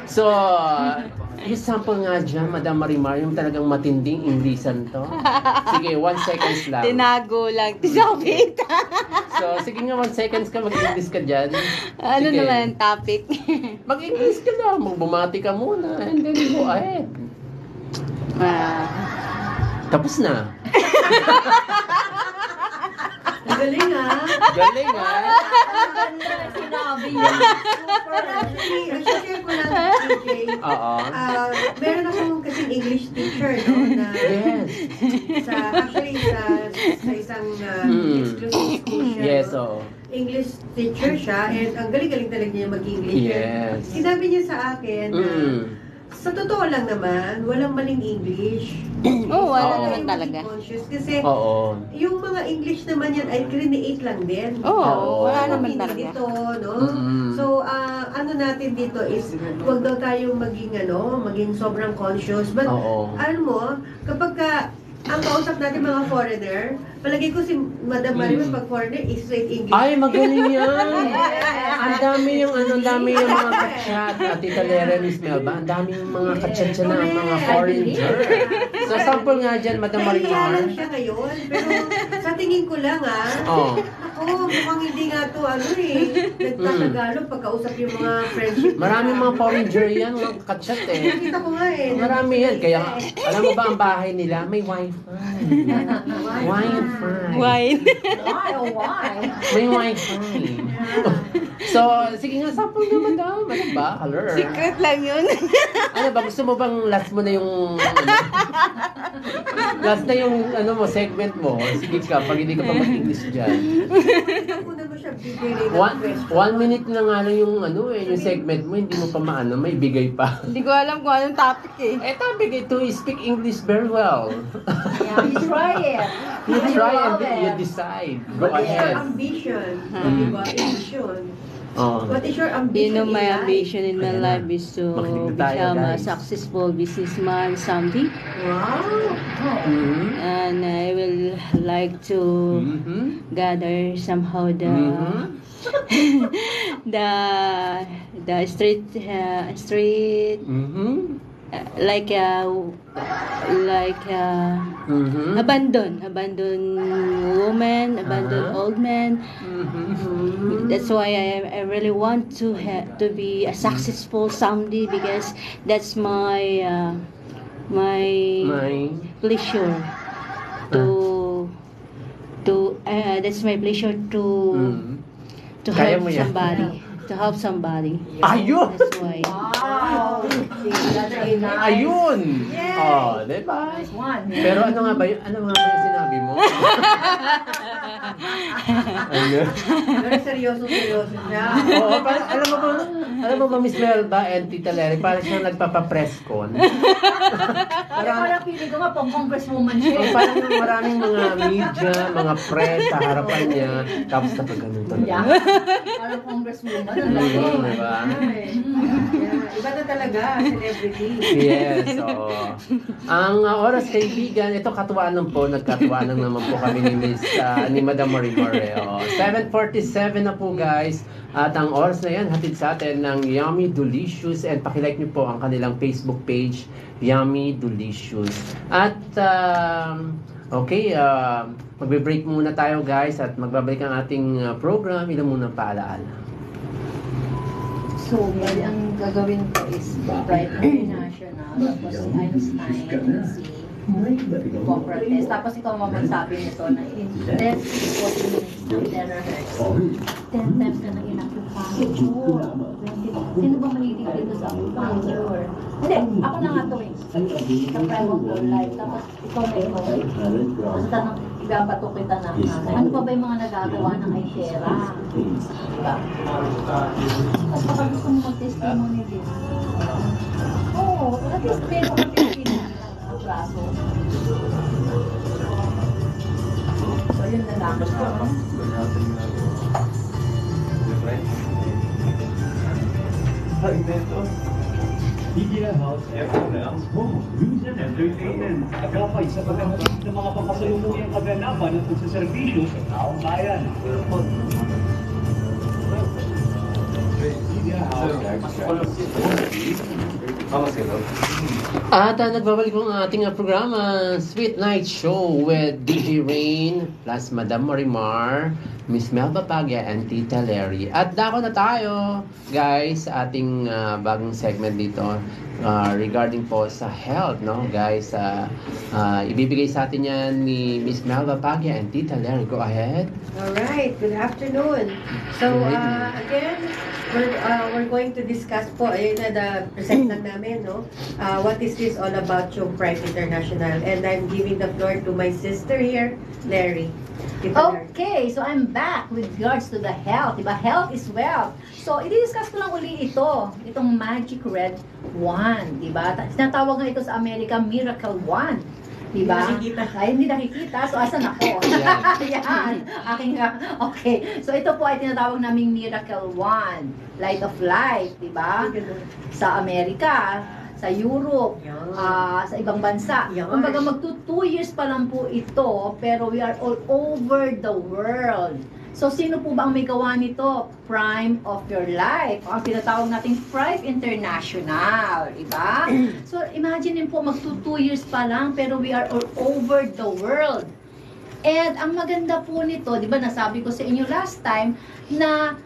So, yung sample nga dyan, Madam Marimar, yung talagang matinding Englishan to. Sige, 1 seconds lang. Tinago lang. Tisabit. So, sige nga, 1 seconds ka, mag-English ka dyan. Ano Sige. naman ang topic? Mag-English ka lang, magbumati ka muna, and then go ahead. Tapos na. Galing Galing ha? Sinabi niya. Super. Actually, share ko lang, DJ. Oo. Meron akong kasing English teacher, no? Na, Yes. actually, sa isang exclusive school siya. Yes, no? oo. English teacher siya, and ang galing-galing talaga niya mag-English. Yes. Sinabi niya sa akin na, sa totoo lang naman, walang maling English. Oo, wala Oo. naman talaga. Conscious, kasi Oo. yung mga English naman yan ay create lang din. Oo, wala Ano naman meaning talaga. Dito, no? Mm. So, ano natin dito is, huwag daw tayong maging sobrang conscious. But, Oo. ano mo, kapag ang kausap natin mga foreigner, palagi ko si Madam Marimar pag foreigner is straight English. Ay, magaling yan! Ang dami yung mga kachat. Tita Lera, Miss Melba, ang dami yung mga kachat siya na mga foreigner. So, sample nga dyan, Madam Nahiya Marimar. lang siya ngayon. Pero sa tingin ko lang Oh. mukhang hindi nga to nagtatagalog pagkausap yung mga friendship. Maraming mga foreigner yan, mga kachat eh. Nakita ko nga Marami yan. Kaya, alam mo ba ang bahay nila? May wifi. Wifi. Wine. Why? Oh, why? May wifi. So, sige nga, sample nga, madam. Ano ba? Hello. Secret lang yun. Ano ba? Gusto mo bang last mo na yung... last na yung segment mo? Sige ka, pag hindi ka pa mag-English dyan. Una mo siya bibigay ng 1 minute na nga lang yung yung segment mo, hindi mo pa may bigay pa. Hindi ko alam kung anong topic eh. Bigay to speak English very well. Yeah, you try it. You I try love and you it. decide. Go What is your ahead. ambition? Diba? Ambition. Oh. What is your You ambition know, my in life? ambition in my Ayan na. life is to Makinig na tayo, become a guys. successful businessman someday. Wow! Mhm. And I will like to Mhm. gather somehow Mhm. the street Mhm. like Mhm. abandoned woman, abandoned old man. Mhm. That's why I really want to be a successful someday, because that's my My pleasure that's my pleasure to Kaya help mo yan. somebody. Ayun! That's why. Wow. That's a nice. Ayun! Yay! Oh, diba? Nice one. Pero ano nga ba yung sinabi sinabi mo? Ano? Pero seryoso siya. Oo, alam mo ba, Miss Melba and Tita Lery, parang siyang nagpapa-press con. Parang feeling ko nga pang congresswoman siya. Parang maraming mga media, mga press sa harapan niya, tapos napagano'n talaga. Yeah. Parang congresswoman. Diba? Iba na talaga, celebrity. Yes, oo. Ang oras, kaibigan, ito katuwaan po, nagkatuwaan naman po kami ni Madam Marie Moreo. 7:47 na po, guys. At ang oras na yan, hatid sa atin ng Yummy Delicious, and pakilike niyo po ang kanilang Facebook page, Yummy Delicious. At okay, magbe-break muna tayo, guys, at magbabalik ang ating program. Ilan muna paalaala. So, bali ang gagawin ko is Pride International, tapos si Einstein, si Hippocrates, tapos ikaw magsabi nito na in 10 to 40 minutes ng terahertz. 10 times ka na inacupuncture. Sino ba mahilig dito sa acupuncture? Hindi, ako na nga to eh. Sa prime of your life. Tapos ikaw na ikaw. Tapos tanong, ibabato kita na ano pa ba yung mga nagagawa ng Aitera? Diba? Tapos baka gusto mo mag-testimony din. Oo, at least meron ka testimony ng braso. So yun na lang. Media House FM's Home News and Entertainment. Agapay sa paghahatid ng mga papasalubuyang kaganapan at pagsaservisyo sa taong bayan. Media House At nagbabalik po ang ating programa, Sweet Night Show with DJ Rain plus Madam Marimar, Miss Melba Pagya, and Tita Lery. At dako na tayo, guys, sa ating bagong segment dito regarding po sa health, no, guys. Ibibigay sa atin yan ni Miss Melba Pagya and Tita Lery. Go ahead. Alright, good afternoon. So, again, we're going to discuss po, ayun na, present lang namin, no? What is this all about, yung Pride International? And I'm giving the floor to my sister here, Lery. Okay, so I'm back with regards to the health. Diba? Health is wealth. So, i-discuss ko lang uli itong Magic Red Wand. Diba? Sinatawag nga ito sa Amerika, Miracle Wand. Diba? Hindi nakikita. Ay, hindi nakikita. So, asan ako? Yan. Aking, okay. So, ito po ay tinatawag naming Miracle Wand. Light of Life. Diba? Sa Amerika, sa Europe, sa ibang bansa. Kumbaga magto 2 years pa lang po ito, pero we are all over the world. So, sino po ba ang may gawa nito? Prime of your life. Ang tinatawag nating Pride International. Diba? So, imagine po, magto 2 years pa lang, pero we are all over the world. And ang maganda po nito, di ba, nasabi ko sa inyo last time, na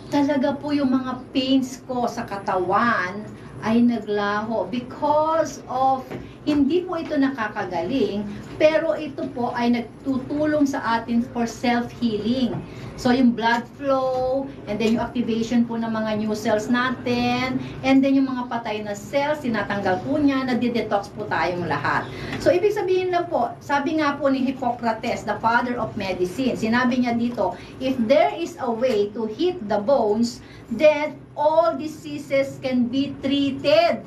talaga po yung mga pains ko sa katawan ay naglaho because of, hindi po ito nakakagaling, pero ito po ay nagtutulong sa atin for self-healing. So, yung blood flow, and then yung activation po ng mga new cells natin, and then yung mga patay na cells, sinatanggal po niya, nadi-detox po tayong lahat. So, ibig sabihin lang po, sabi nga po ni Hippocrates, the father of medicine, sinabi niya dito, if there is a way to hit the bones, then all diseases can be treated.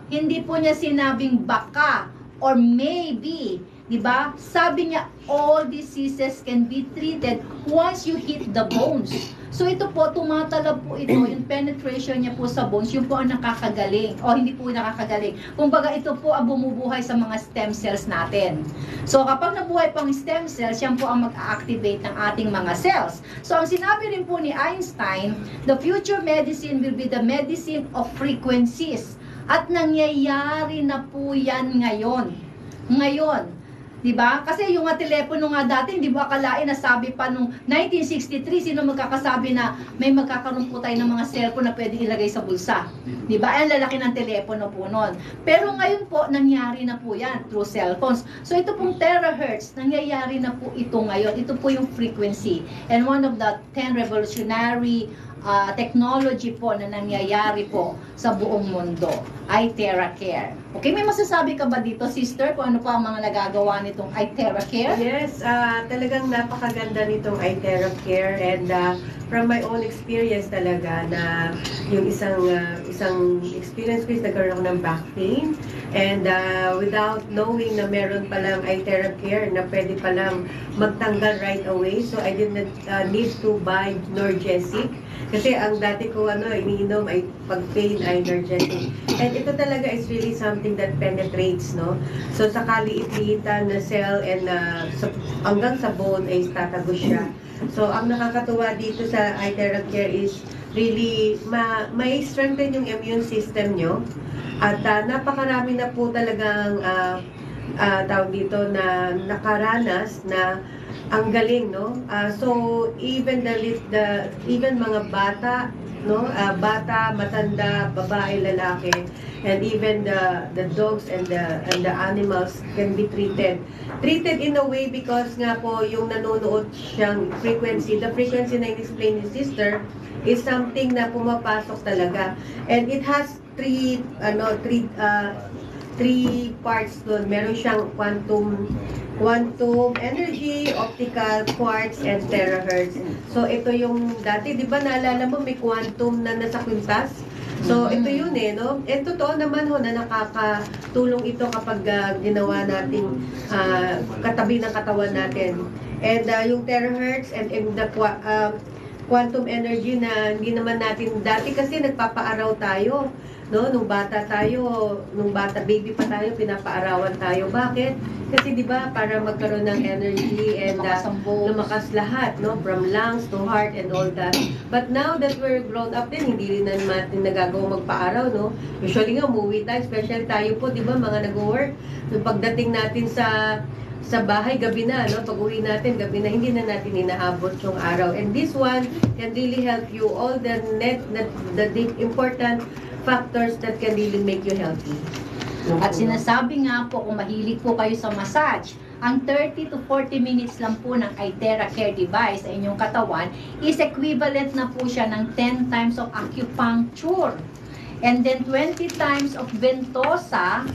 Hindi po niya sinabing baka or maybe, di ba? Sabi niya all diseases can be treated once you hit the bones. So ito po, tumatalab po ito, yung penetration niya po sa bones, yung po ang nakakagaling. O hindi po nakakagaling. Kumbaga ito po ang bumubuhay sa mga stem cells natin. So kapag nabuhay pang stem cells, yan po ang mag-activate ng ating mga cells. So ang sinabi rin po ni Einstein, the future medicine will be the medicine of frequencies. At nangyayari na po yan ngayon. Ngayon. Diba? Kasi yung telepono nga dati, hindi mo akalain na sabi pa nung 1963, sino magkakasabi na may magkakaroon po tayo ng mga cellphone na pwede ilagay sa bulsa. Diba? Ang lalaki ng telepono po nun. Pero ngayon po, nangyari na po yan through cellphones. So ito pong terahertz, nangyayari na po ito ngayon. Ito po yung frequency. And one of the 10 revolutionary technology po na nangyayari po sa buong mundo ay TerraCare. Okay, may masasabi ka ba dito, sister, kung ano pa ang mga nagagawa nitong TerraCare? Yes, talagang napakaganda nitong TerraCare, and from my own experience talaga na yung isang experience ko is nagkaroon ako ng back pain, and without knowing na meron palang TerraCare na pwede palang magtanggal right away, so I did not need to buy Norgesic. Kasi ang dati ko iniinom ay pag pain ay Norgesic. And ito talaga is really something that penetrates, no? So sa kaliit-liitan na cell and hanggang sa bone ay tatagos siya. So ang nakakatuwa dito sa TerraCare is really may strengthen yung immune system nyo. At napakarami na po talagang tawag dito na nakaranas na ang galing, no? So even even mga bata, no? Bata, matanda, babae, lalaki, and even the dogs and the animals can be treated in a way, because nga po yung nanonood siyang frequency, the frequency na in-explain ni sister is something na pumapasok talaga, and it has three parts doon. Meron siyang quantum energy, optical, quartz, and terahertz. So ito yung dati, di ba naalala mo may quantum na nasa kwintas? So ito yun no? And totoo naman na nakakatulong ito kapag ginawa nating katabi ng katawan natin. And yung terahertz and the quantum energy na hindi naman natin, dati kasi nagpapaaraw tayo, no? Nung bata baby pa tayo, pinapaarawan tayo. Bakit? Kasi di ba para magkaroon ng energy and lumakas lahat, no? From lungs to heart and all that. But now that we're grown up din, hindi rin natin nagagawa magpaaraw, no? Usually nga, umuwi tayo, especially tayo po, di ba, mga nag-work. Nung pagdating natin sa bahay, gabi na, no? Pag-uwi natin, gabi na, hindi na natin inaabot yung araw. And this one can really help you all the important factors that can really make you healthy. At sinasabi nga po, kung mahilig po kayo sa massage, ang 30 to 40 minutes lang po ng TerraCare device sa inyong katawan is equivalent na po siya ng 10 times of acupuncture. And then 20 times of ventosa,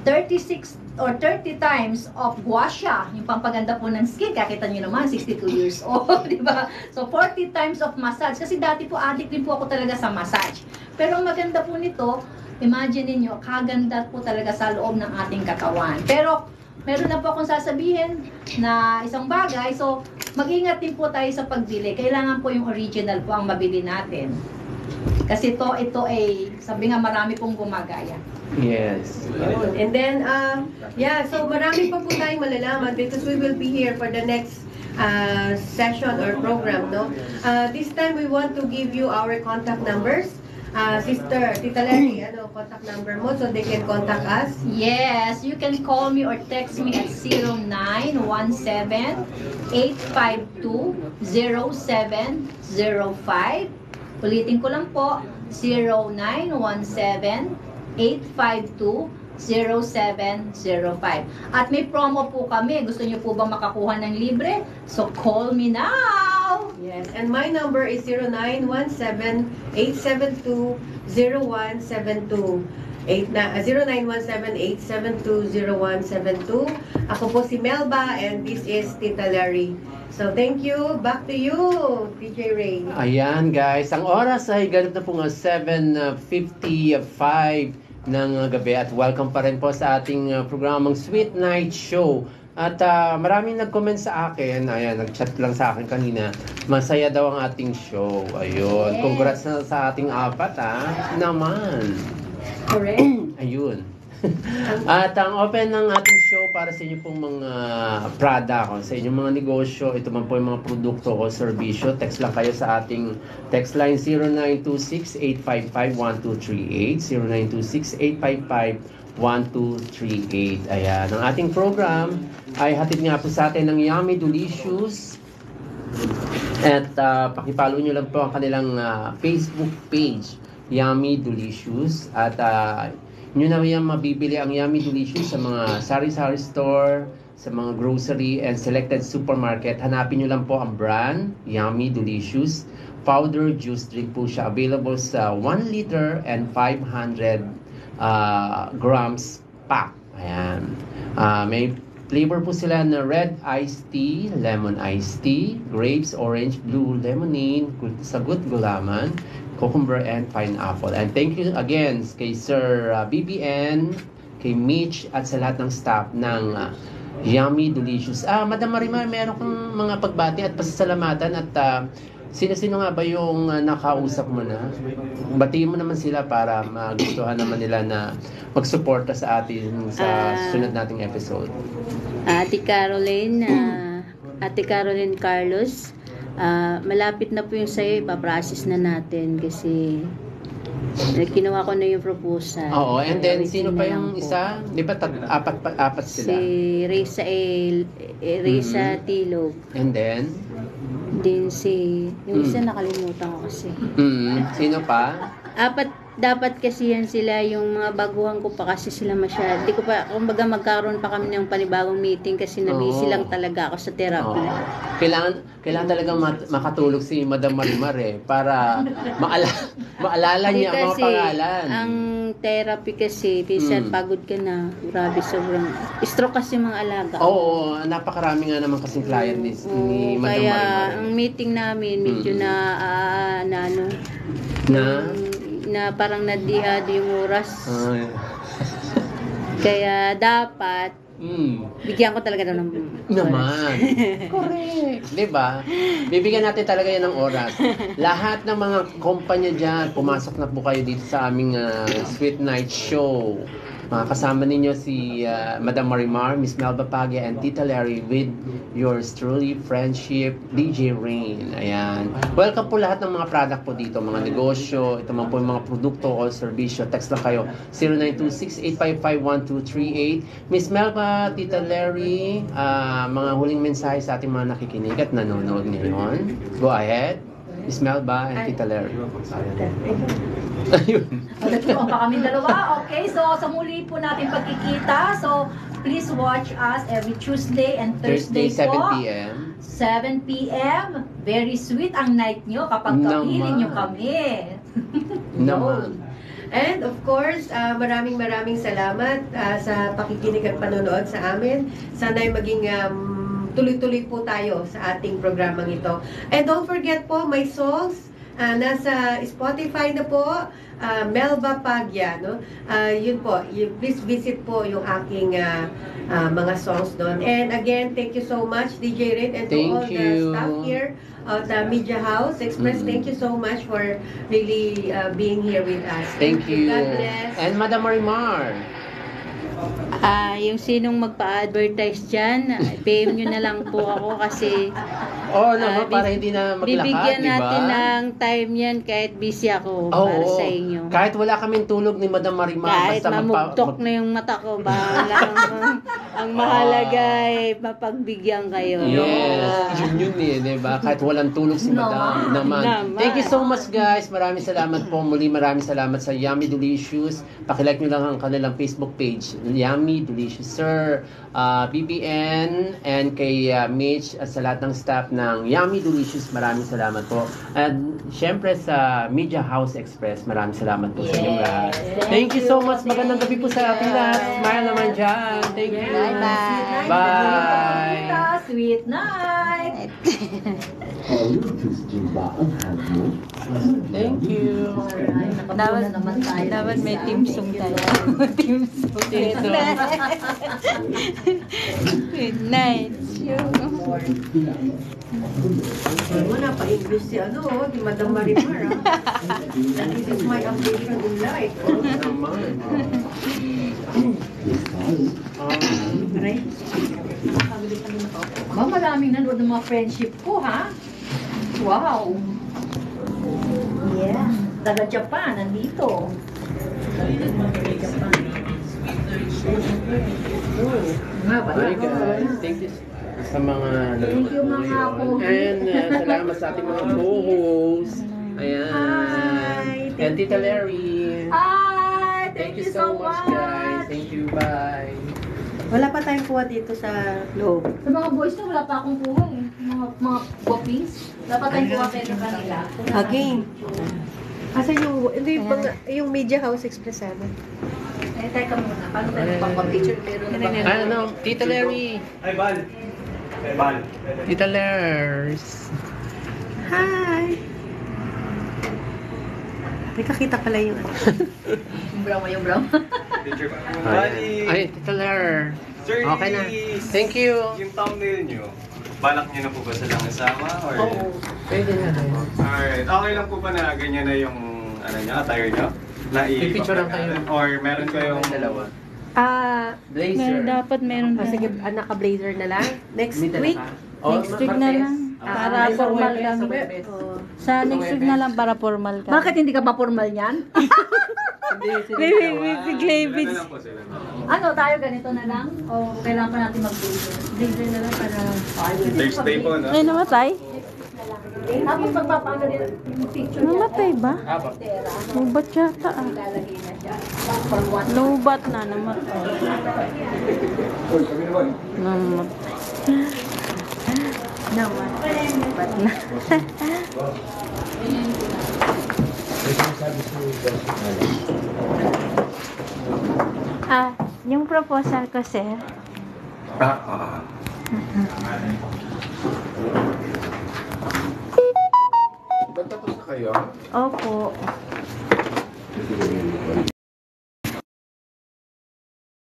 36 or 30 times of gua sha, yung pampaganda po ng skin. Kakita nyo naman, 62 years old, di ba? So 40 times of massage. Kasi dati po, addict din po ako talaga sa massage. Pero ang maganda po nito, imagine niyo, kaganda po talaga sa loob ng ating katawan. Pero meron na po akong sasabihin na isang bagay, so mag-ingat din po tayo sa pagbili. Kailangan po yung original po ang mabili natin. Kasi ito ay, sabi nga, marami pong gumagaya. Yes. And then, so marami pa po tayong malalaman because we will be here for the next session or program, no? This time, we want to give you our contact numbers. Sister, Tita Larry, contact number mo so they can contact us? Yes, you can call me or text me at 0917-852-0705. Ulitin ko lang po, 0917-852-0705. At may promo po kami. Gusto niyo po ba makakuha ng libre? So call me now! Yes, and my number is 0917-872-0172. 0917-872-0172. Ako po si Melba and this is Tita Larry. So thank you. Back to you, DJ Ray. Ayan guys, ang oras ay ganito na po nga 7:55 ng gabi at welcome pa rin po sa ating programang Sweet Night Show. At maraming nag-comment sa akin, ayan, nag-chat lang sa akin kanina, masaya daw ang ating show. Ayun, Yes. Congrats na sa ating apat naman. Correct. Ayun. At ang open ng ating show para sa inyo pong mga product, sa inyong mga negosyo, ito man po yung mga produkto o serbisyo, text lang kayo sa ating text line 0926-855-1238, 0926-855-1238. Ayan, ang ating program ay hatid nga po sa atin ng Yummy Delicious. At pakipalo nyo lang po ang kanilang Facebook page, Yummy Delicious. At nyo na yan mabibili ang Yummy Delicious sa mga sari-sari store, sa mga grocery and selected supermarket. Hanapin nyo lang po ang brand, Yummy Delicious. Powder juice drink po siya. Available sa 1 liter and 500 grams pack. Ayan. May flavor po sila na red iced tea, lemon iced tea, grapes, orange, blue, lemonade, sagut gulaman, cucumber, and pineapple. And thank you again kay Sir BBN, kay Mitch, at sa lahat ng staff ng Yummy Delicious. Madam Marimar, meron kang mga pagbati at pasasalamatan at sino-sino nga ba yung nakausap mo na? Batiin mo naman sila para magustuhan naman nila na magsuporta sa atin sa sunod nating episode. Ate Caroline Carlos, malapit na po yung sa'yo, ipaprocess na natin kasi kinuha ko na yung proposal. Oo, and then sino pa na lang yung po. isa? Di ba apat sila? Si Risa Tilog. And then? Din yung isa nakalimutan ko kasi. Sino pa? Dapat kasi yan sila, yung mga baguhan ko pa kasi sila masyado. Di ko pa, kumbaga magkaroon pa kami ng panibagong meeting kasi nabisi lang talaga ako sa therapy. Kailangan talaga makatulog si Madam Marimar para maalala niya ang mga pangalan. Ang therapy kasi, minsan pagod ka na. Grabe, sobrang stroke kasi yung mga alaga. Oo, napakarami nga naman kasing client ni Madam kaya, Marimar. ang meeting namin, medyo na parang nadihado yung oras. Kaya dapat bigyan ko talaga ng naman. Correct. Diba? Bibigyan natin talaga yan ng oras. Lahat ng mga kumpanya dyan, pumasok na po kayo dito sa aming Sweet Night Show. Kasama ninyo si Madam Marimar, Miss Melba Pagya, and Tita Larry with yours truly, Friendship, DJ Rain. Ayan. Welcome po lahat ng mga product po dito, mga negosyo, ito man po yung mga produkto o serbisyo. Text lang kayo, 0926-855-1238. Miss Melba, Tita Larry, mga huling mensahe sa ating mga nakikinig at nanonood ngayon. Go ahead. Miss Melba and Tita Larry. Ayun. Nagtuon pa kami dalawa. Okay, so sa muli po natin pagkikita. So, please watch us every Tuesday and Thursday 7 po. p.m. 7 p.m. Very sweet ang night nyo kapag kapiling nyo kami. Naman. And of course, maraming salamat sa pakikinig at panonood sa amin. Sana'y maging tuloy-tuloy po tayo sa ating programang ito. And don't forget po, my songs, nasa Spotify na po, Melba Pagya, no? Yun po, please visit po yung aking mga songs doon. And again, thank you so much, DJ Red, and to all the staff here at Media House Express. Thank you so much for really being here with us. Thank you. God bless. And Madam Marimar. Yung sinong magpa-advertise dyan, PM nyo na lang po ako kasi Para hindi na maglakad, bibigyan diba? natin ng time yan kahit busy ako para sa inyo. Kahit wala kaming tulog ni Madam Marimar, Kahit mamugtok na yung mata ko, bahala ang mahalaga ay mapagbigyan kayo. Yes, yun diba? Kahit walang tulog si Madam naman. Thank you so much guys. Maraming salamat po. Muli maraming salamat sa Yummy Delicious. Pakilike nyo lang ang kanilang Facebook page, Yummy Delicious. Sir BBN and kay Mitch at sa lahat ng staff ng Yummy Delicious, maraming salamat po. And syempre sa Media House Express, maraming salamat po sa inyo lahat. Thank you so much. Magandang gabi po sa ating lahat. Smile naman dyan. Thank you. Bye-bye. Bye. Sweet night. Thank you. Dapat may team song tayo. Team song. Good night. Wala pa English si di Madam Marimar. This is my ambition in life. Maraming nanood ng mga friendship ko, ha? Wow. Yeah. Taga Japan, nandito. Hi guys. Thank you sa mga Thank you, mga nanonood. And salamat sa ating mga co-hosts. Ayan. Hi. And Tita Larry. Hi! Thank you so much guys. Thank you. Bye. Wala pa tayong kuha dito sa loob. Sa mga boys na wala pa akong kuha eh. Mga guwapings. Wala pa tayong kuha kayo sa kanila. Again. Asa yung Media House Express namin? Eh, teka muna. Paano tayo magpapapicture? Meron na ba? Ano, Tita Larry. Ay, Bal. Ay, Bal. Tita Lars. Hi! May kakita pala yung Yung brown, yung brown. Picture ba? Ay, Tita Lars. Sir, Okay na. Thank you. Yung thumbnail nyo, balak nyo na po ba silang isama? Or... Pwede na rin. Alright, okay lang po ba na ganyan na yung ano nyo, attire nyo? Na Pipicture lang kayo. Or meron kayong Dalawa. Meron, dapat meron ka. sige, naka-blazer na lang. Next week. Next week na lang. Para formal kami. Sa next week na lang para formal kami. Bakit hindi ka pa formal yan? May cleavage. Ganun lang po sila. Ano, tayo ganito na lang? O kailangan pa natin mag-blazer? Blazer na lang para... Thursday po, no? Ay, namatay? Tapos magpapaano din yung picture niya. Namatay ba? Lubat yata ah. Lalagay na siya. From one. Lubat na, namatay. Namatay. Lubat na. Yung proposal ko, sir. Tapos na kayo? Opo.